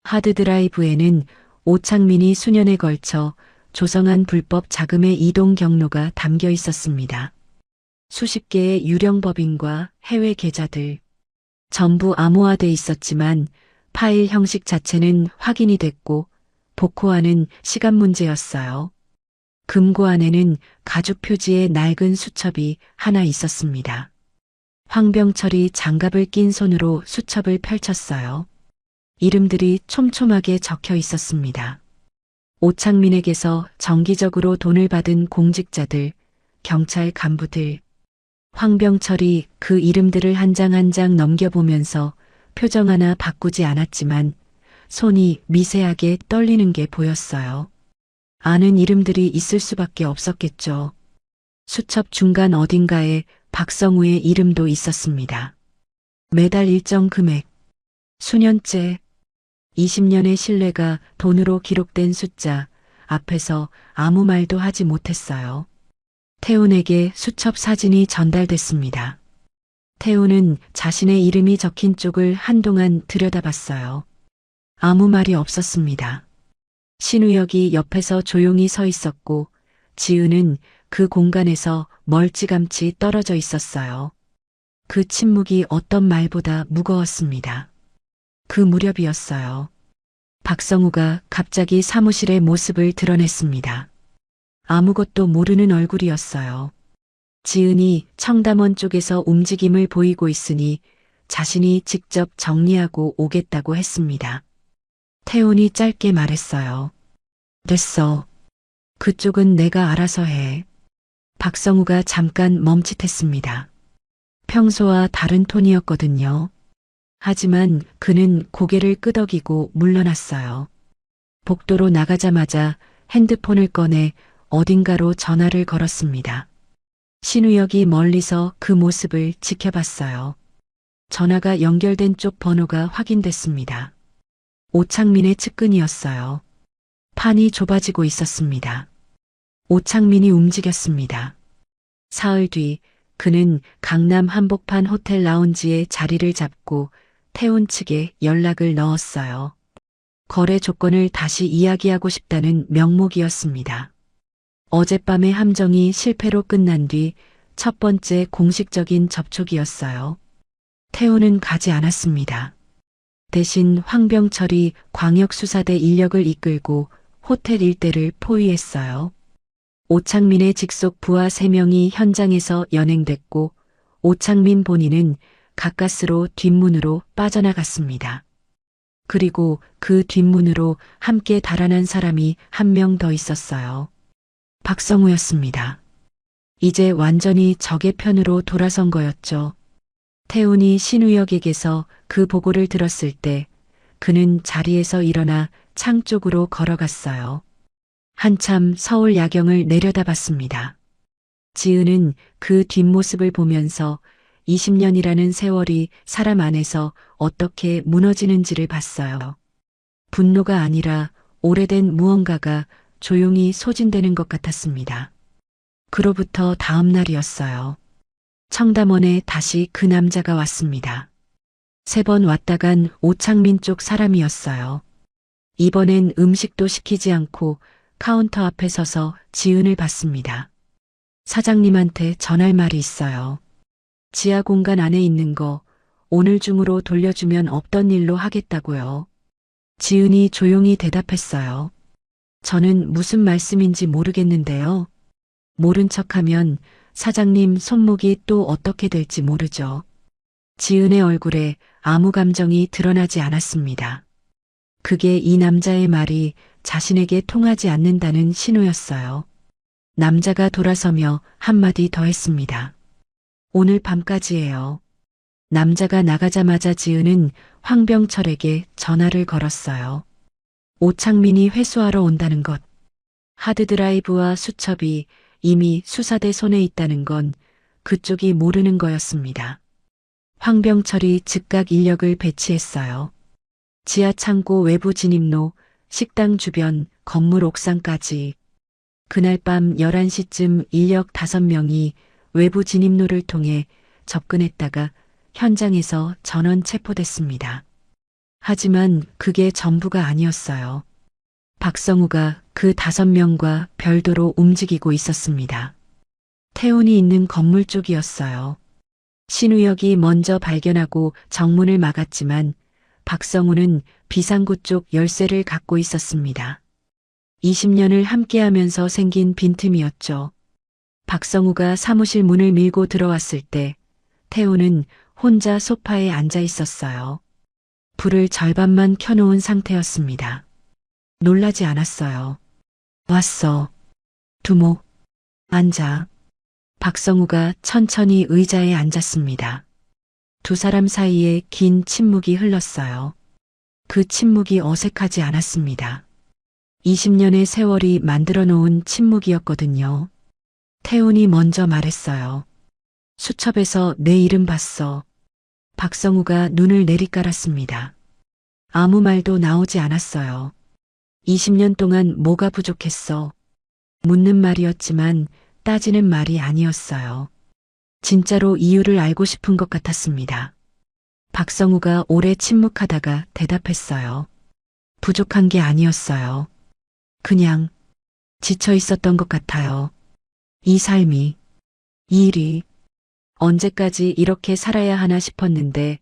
하드드라이브에는 오창민이 수년에 걸쳐 조성한 불법 자금의 이동 경로가 담겨 있었습니다. 수십 개의 유령 법인과 해외 계좌들. 전부 암호화돼 있었지만 파일 형식 자체는 확인이 됐고 복호하는 시간 문제였어요. 금고 안에는 가죽 표지의 낡은 수첩이 하나 있었습니다. 황병철이 장갑을 낀 손으로 수첩을 펼쳤어요. 이름들이 촘촘하게 적혀 있었습니다. 오창민에게서 정기적으로 돈을 받은 공직자들, 경찰 간부들. 황병철이 그 이름들을 한 장 한 장 넘겨보면서 표정 하나 바꾸지 않았지만 손이 미세하게 떨리는 게 보였어요. 아는 이름들이 있을 수밖에 없었겠죠. 수첩 중간 어딘가에 박성우의 이름도 있었습니다. 매달 일정 금액, 수년째, 20년의 신뢰가 돈으로 기록된 숫자 앞에서 아무 말도 하지 못했어요. 태훈에게 수첩 사진이 전달됐습니다. 태훈은 자신의 이름이 적힌 쪽을 한동안 들여다봤어요. 아무 말이 없었습니다. 신우혁이 옆에서 조용히 서 있었고 지은은 그 공간에서 멀찌감치 떨어져 있었어요. 그 침묵이 어떤 말보다 무거웠습니다. 그 무렵이었어요. 박성우가 갑자기 사무실의 모습을 드러냈습니다. 아무것도 모르는 얼굴이었어요. 지은이 청담원 쪽에서 움직임을 보이고 있으니 자신이 직접 정리하고 오겠다고 했습니다. 태훈이 짧게 말했어요. 됐어. 그쪽은 내가 알아서 해. 박성우가 잠깐 멈칫했습니다. 평소와 다른 톤이었거든요. 하지만 그는 고개를 끄덕이고 물러났어요. 복도로 나가자마자 핸드폰을 꺼내 어딘가로 전화를 걸었습니다. 신우혁이 멀리서 그 모습을 지켜봤어요. 전화가 연결된 쪽 번호가 확인됐습니다. 오창민의 측근이었어요. 판이 좁아지고 있었습니다. 오창민이 움직였습니다. 사흘 뒤 그는 강남 한복판 호텔 라운지에 자리를 잡고 태훈 측에 연락을 넣었어요. 거래 조건을 다시 이야기하고 싶다는 명목이었습니다. 어젯밤의 함정이 실패로 끝난 뒤 첫 번째 공식적인 접촉이었어요. 태훈은 가지 않았습니다. 대신 황병철이 광역수사대 인력을 이끌고 호텔 일대를 포위했어요. 오창민의 직속 부하 3명이 현장에서 연행됐고 오창민 본인은 가까스로 뒷문으로 빠져나갔습니다. 그리고 그 뒷문으로 함께 달아난 사람이 한 명 더 있었어요. 박성우였습니다. 이제 완전히 적의 편으로 돌아선 거였죠. 태훈이 신우혁에게서 그 보고를 들었을 때 그는 자리에서 일어나 창 쪽으로 걸어갔어요. 한참 서울 야경을 내려다봤습니다. 지은은 그 뒷모습을 보면서 20년이라는 세월이 사람 안에서 어떻게 무너지는지를 봤어요. 분노가 아니라 오래된 무언가가 조용히 소진되는 것 같았습니다. 그로부터 다음 날이었어요. 청담원에 다시 그 남자가 왔습니다. 3번 왔다 간 오창민 쪽 사람이었어요. 이번엔 음식도 시키지 않고 카운터 앞에 서서 지은을 봤습니다. 사장님한테 전할 말이 있어요. 지하 공간 안에 있는 거 오늘 중으로 돌려주면 없던 일로 하겠다고요. 지은이 조용히 대답했어요. 저는 무슨 말씀인지 모르겠는데요. 모른 척하면 사장님 손목이 또 어떻게 될지 모르죠. 지은의 얼굴에 아무 감정이 드러나지 않았습니다. 그게 이 남자의 말이 자신에게 통하지 않는다는 신호였어요. 남자가 돌아서며 한마디 더 했습니다. 오늘 밤까지예요. 남자가 나가자마자 지은은 황병철에게 전화를 걸었어요. 오창민이 회수하러 온다는 것. 하드드라이브와 수첩이 이미 수사대 손에 있다는 건 그쪽이 모르는 거였습니다. 황병철이 즉각 인력을 배치했어요. 지하 창고 외부 진입로, 식당 주변, 건물 옥상까지. 그날 밤 11시쯤 인력 5명이 외부 진입로를 통해 접근했다가 현장에서 전원 체포됐습니다. 하지만 그게 전부가 아니었어요. 박성우가 그 5명과 별도로 움직이고 있었습니다. 태훈이 있는 건물 쪽이었어요. 신우혁이 먼저 발견하고 정문을 막았지만 박성우는 비상구 쪽 열쇠를 갖고 있었습니다. 20년을 함께하면서 생긴 빈틈이었죠. 박성우가 사무실 문을 밀고 들어왔을 때 태훈은 혼자 소파에 앉아 있었어요. 불을 절반만 켜놓은 상태였습니다. 놀라지 않았어요. 왔어. 두목. 앉아. 박성우가 천천히 의자에 앉았습니다. 두 사람 사이에 긴 침묵이 흘렀어요. 그 침묵이 어색하지 않았습니다. 20년의 세월이 만들어 놓은 침묵이었거든요. 태훈이 먼저 말했어요. 수첩에서 내 이름 봤어. 박성우가 눈을 내리깔았습니다. 아무 말도 나오지 않았어요. 20년 동안 뭐가 부족했어? 묻는 말이었지만 따지는 말이 아니었어요. 진짜로 이유를 알고 싶은 것 같았습니다. 박성우가 오래 침묵하다가 대답했어요. 부족한 게 아니었어요. 그냥 지쳐 있었던 것 같아요. 이 삶이, 이 일이 언제까지 이렇게 살아야 하나 싶었는데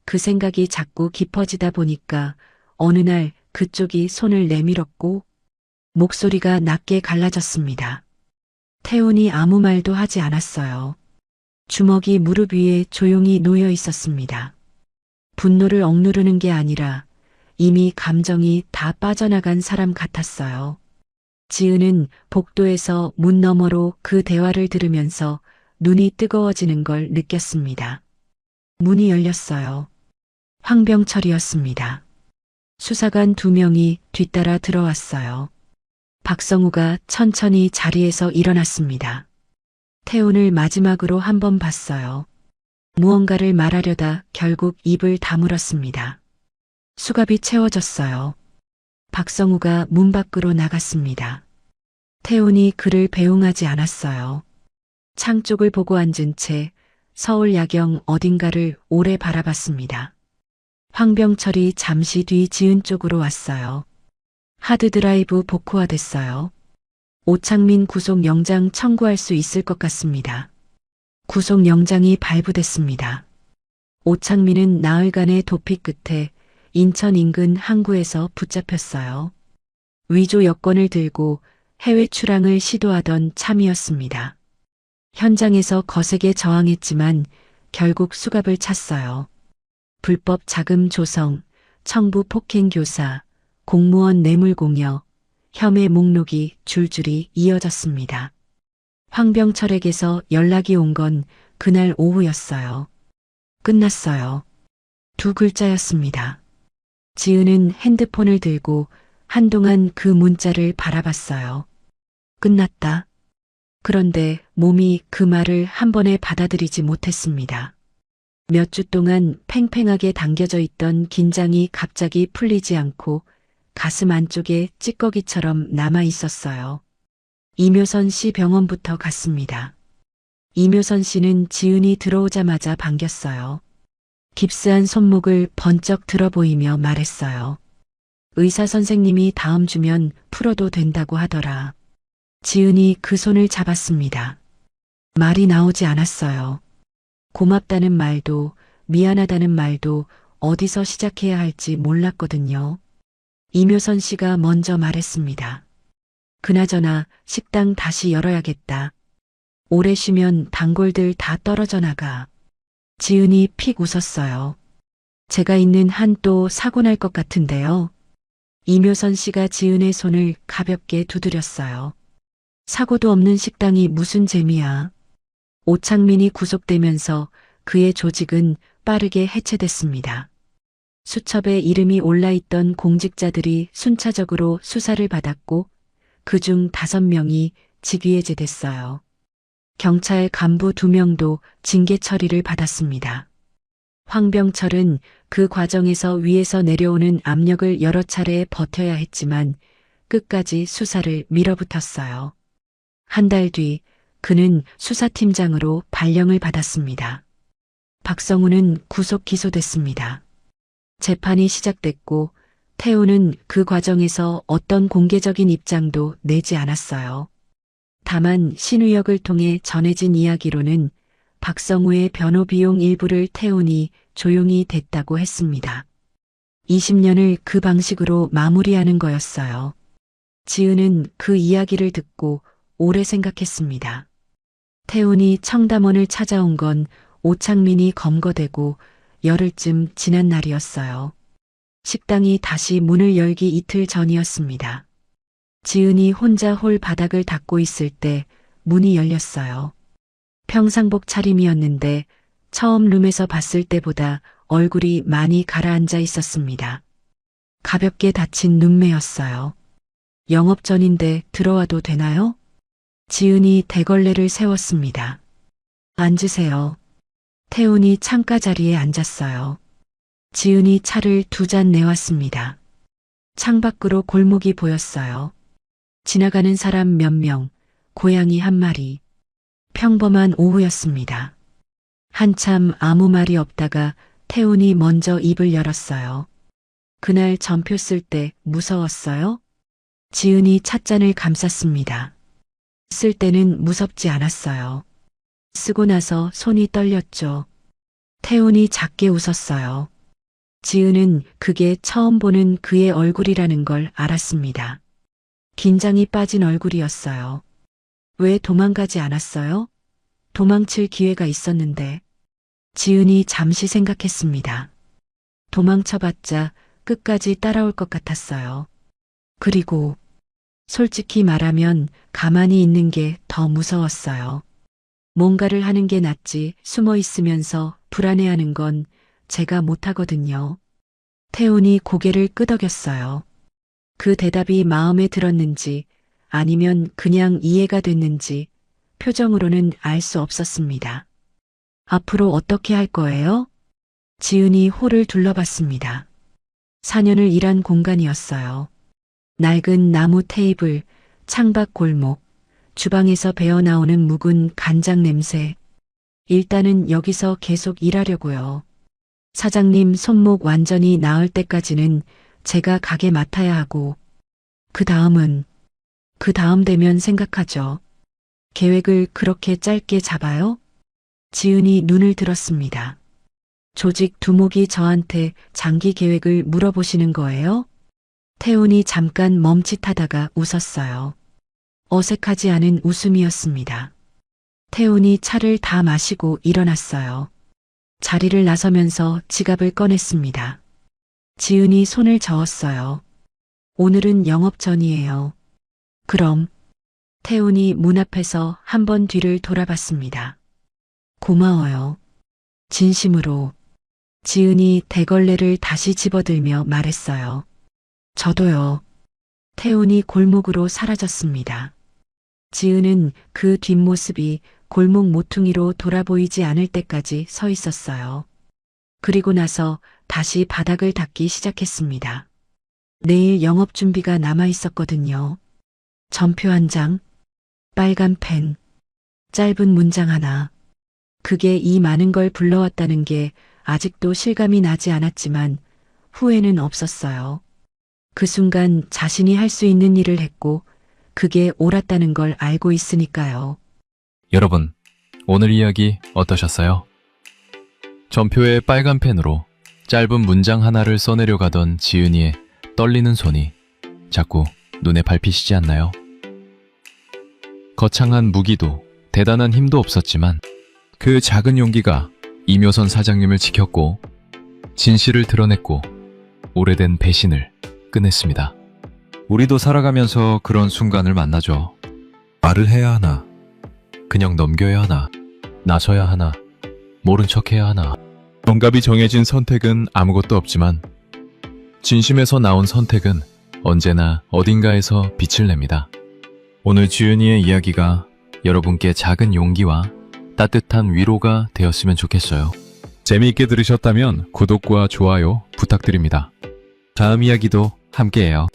그 생각이 자꾸 깊어지다 보니까 어느 날 그쪽이 손을 내밀었고 목소리가 낮게 갈라졌습니다. 태훈이 아무 말도 하지 않았어요. 주먹이 무릎 위에 조용히 놓여 있었습니다. 분노를 억누르는 게 아니라 이미 감정이 다 빠져나간 사람 같았어요. 지은은 복도에서 문 너머로 그 대화를 들으면서 눈이 뜨거워지는 걸 느꼈습니다. 문이 열렸어요. 황병철이었습니다. 수사관 2명이 뒤따라 들어왔어요. 박성우가 천천히 자리에서 일어났습니다. 태훈을 마지막으로 한 번 봤어요. 무언가를 말하려다 결국 입을 다물었습니다. 수갑이 채워졌어요. 박성우가 문 밖으로 나갔습니다. 태훈이 그를 배웅하지 않았어요. 창 쪽을 보고 앉은 채 서울 야경 어딘가를 오래 바라봤습니다. 황병철이 잠시 뒤 지은 쪽으로 왔어요. 하드드라이브 복구화됐어요. 오창민 구속영장 청구할 수 있을 것 같습니다. 구속영장이 발부됐습니다. 오창민은 나흘간의 도피 끝에 인천 인근 항구에서 붙잡혔어요. 위조 여권을 들고 해외 출항을 시도하던 참이었습니다. 현장에서 거세게 저항했지만 결국 수갑을 찼어요. 불법 자금 조성, 청부 폭행 교사, 공무원 뇌물 공여, 혐의 목록이 줄줄이 이어졌습니다. 황병철에게서 연락이 온 건 그날 오후였어요. 끝났어요. 2글자였습니다. 지은은 핸드폰을 들고 한동안 그 문자를 바라봤어요. 끝났다. 그런데 몸이 그 말을 한 번에 받아들이지 못했습니다. 몇 주 동안 팽팽하게 당겨져 있던 긴장이 갑자기 풀리지 않고 가슴 안쪽에 찌꺼기처럼 남아 있었어요. 이묘선 씨 병원부터 갔습니다. 이묘선 씨는 지은이 들어오자마자 반겼어요. 깁스한 손목을 번쩍 들어 보이며 말했어요. 의사 선생님이 다음 주면 풀어도 된다고 하더라. 지은이 그 손을 잡았습니다. 말이 나오지 않았어요. 고맙다는 말도 미안하다는 말도 어디서 시작해야 할지 몰랐거든요. 이묘선 씨가 먼저 말했습니다. 그나저나 식당 다시 열어야겠다. 오래 쉬면 단골들 다 떨어져 나가. 지은이 픽 웃었어요. 제가 있는 한 또 사고 날 것 같은데요. 이묘선 씨가 지은의 손을 가볍게 두드렸어요. 사고도 없는 식당이 무슨 재미야. 오창민이 구속되면서 그의 조직은 빠르게 해체됐습니다. 수첩에 이름이 올라있던 공직자들이 순차적으로 수사를 받았고 그중 5명이 직위해제됐어요. 경찰 간부 2명도 징계 처리를 받았습니다. 황병철은 그 과정에서 위에서 내려오는 압력을 여러 차례 버텨야 했지만 끝까지 수사를 밀어붙였어요. 한 달 뒤 그는 수사팀장으로 발령을 받았습니다. 박성우는 구속 기소됐습니다. 재판이 시작됐고 태우는 그 과정에서 어떤 공개적인 입장도 내지 않았어요. 다만 신우역을 통해 전해진 이야기로는 박성우의 변호 비용 일부를 태운이 조용히 댔다고 했습니다. 20년을 그 방식으로 마무리하는 거였어요. 지은은 그 이야기를 듣고 오래 생각했습니다. 태운이 청담원을 찾아온 건 오창민이 검거되고 열흘쯤 지난 날이었어요. 식당이 다시 문을 열기 이틀 전이었습니다. 지은이 혼자 홀 바닥을 닦고 있을 때 문이 열렸어요. 평상복 차림이었는데 처음 룸에서 봤을 때보다 얼굴이 많이 가라앉아 있었습니다. 가볍게 다친 눈매였어요. 영업 전인데 들어와도 되나요? 지은이 대걸레를 세웠습니다. 앉으세요. 태훈이 창가 자리에 앉았어요. 지은이 차를 2잔 내왔습니다. 창밖으로 골목이 보였어요. 지나가는 사람 몇 명, 고양이 한 마리. 평범한 오후였습니다. 한참 아무 말이 없다가 태훈이 먼저 입을 열었어요. 그날 전표 쓸 때 무서웠어요? 지은이 찻잔을 감쌌습니다. 쓸 때는 무섭지 않았어요. 쓰고 나서 손이 떨렸죠. 태훈이 작게 웃었어요. 지은은 그게 처음 보는 그의 얼굴이라는 걸 알았습니다. 긴장이 빠진 얼굴이었어요. 왜 도망가지 않았어요? 도망칠 기회가 있었는데. 지은이 잠시 생각했습니다. 도망쳐봤자 끝까지 따라올 것 같았어요. 그리고 솔직히 말하면 가만히 있는 게 더 무서웠어요. 뭔가를 하는 게 낫지 숨어 있으면서 불안해하는 건 제가 못하거든요. 태훈이 고개를 끄덕였어요. 그 대답이 마음에 들었는지 아니면 그냥 이해가 됐는지 표정으로는 알 수 없었습니다. 앞으로 어떻게 할 거예요? 지은이 홀을 둘러봤습니다. 4년을 일한 공간이었어요. 낡은 나무 테이블, 창밖 골목, 주방에서 배어나오는 묵은 간장 냄새. 일단은 여기서 계속 일하려고요. 사장님 손목 완전히 나을 때까지는 제가 가게 맡아야 하고, 그 다음 되면 생각하죠. 계획을 그렇게 짧게 잡아요? 지은이 눈을 들었습니다. 조직 두목이 저한테 장기 계획을 물어보시는 거예요? 태훈이 잠깐 멈칫하다가 웃었어요. 어색하지 않은 웃음이었습니다. 태훈이 차를 다 마시고 일어났어요. 자리를 나서면서 지갑을 꺼냈습니다. 지은이 손을 저었어요. 오늘은 영업 전이에요. 그럼. 태훈이 문 앞에서 한 번 뒤를 돌아봤습니다. 고마워요. 진심으로. 지은이 대걸레를 다시 집어들며 말했어요. 저도요. 태훈이 골목으로 사라졌습니다. 지은은 그 뒷모습이 골목 모퉁이로 돌아보이지 않을 때까지 서 있었어요. 그리고 나서 다시 바닥을 닦기 시작했습니다. 내일 영업 준비가 남아 있었거든요. 전표 한 장, 빨간 펜, 짧은 문장 하나. 그게 이 많은 걸 불러왔다는 게 아직도 실감이 나지 않았지만 후회는 없었어요. 그 순간 자신이 할 수 있는 일을 했고 그게 옳았다는 걸 알고 있으니까요. 여러분, 오늘 이야기 어떠셨어요? 전표에 빨간 펜으로 짧은 문장 하나를 써내려 가던 지은이의 떨리는 손이 자꾸 눈에 밟히시지 않나요? 거창한 무기도 대단한 힘도 없었지만 그 작은 용기가 이묘선 사장님을 지켰고 진실을 드러냈고 오래된 배신을 끝냈습니다. 우리도 살아가면서 그런 순간을 만나죠. 말을 해야 하나, 그냥 넘겨야 하나, 나서야 하나, 모른 척해야 하나. 정답이 정해진 선택은 아무것도 없지만 진심에서 나온 선택은 언제나 어딘가에서 빛을 냅니다. 오늘 지은이의 이야기가 여러분께 작은 용기와 따뜻한 위로가 되었으면 좋겠어요. 재미있게 들으셨다면 구독과 좋아요 부탁드립니다. 다음 이야기도 함께해요.